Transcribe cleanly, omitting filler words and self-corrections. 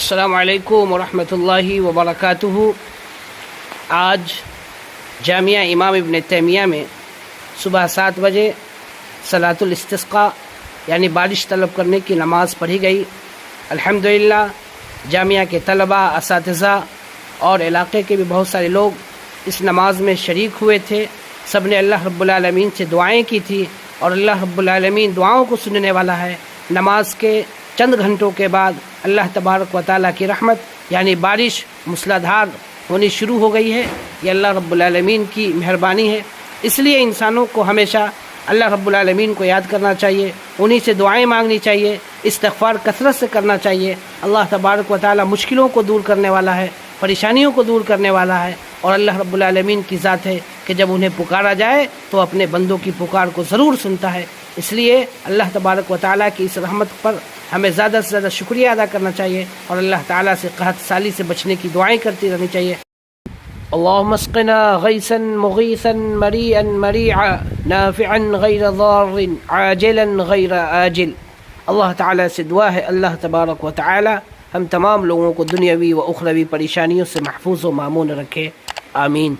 السلام علیکم ورحمۃ اللہ وبرکاتہ۔ آج جامعہ امام ابن تیمیہ میں صبح 7 بجے صلاۃ الاستسقاء یعنی بارش طلب کرنے کی نماز پڑھی گئی۔ الحمدللہ جامعہ کے طلباء، اساتذہ اور علاقے کے بھی بہت سارے لوگ اس نماز میں شریک ہوئے تھے۔ سب نے اللہ رب العالمین سے دعائیں کی تھی اور اللہ رب العالمین دعاؤں کو سننے والا ہے۔ نماز کے چند گھنٹوں کے بعد اللہ تبارک و تعالیٰ کی رحمت یعنی بارش موسلادھار ہونی شروع ہو گئی ہے۔ یہ اللہ رب العالمین کی مہربانی ہے۔ اس لیے انسانوں کو ہمیشہ اللہ رب العالمین کو یاد کرنا چاہیے، انہی سے دعائیں مانگنی چاہیے، استغفار کثرت سے کرنا چاہیے۔ اللہ تبارک و تعالیٰ مشکلوں کو دور کرنے والا ہے، پریشانیوں کو دور کرنے والا ہے، اور اللہ رب العالمین کی ذات ہے کہ جب انہیں پکارا جائے تو اپنے بندوں کی پکار کو ضرور سنتا ہے۔ اس لیے اللہ تبارک و تعالیٰ کی اس رحمت پر ہمیں زیادہ سے زیادہ شکریہ ادا کرنا چاہیے اور اللہ تعالیٰ سے قحط سالی سے بچنے کی دعائیں کرتی رہنی چاہیے۔ اللهم اسقنا غيثا مغيثا مريئا مريعا نافعا غير ضار عاجلا غير آجل۔ اللہ تعالیٰ سے دعا ہے اللہ تبارک و تعالیٰ ہم تمام لوگوں کو دنیاوی و اخروی پریشانیوں سے محفوظ و مامون رکھے، آمین۔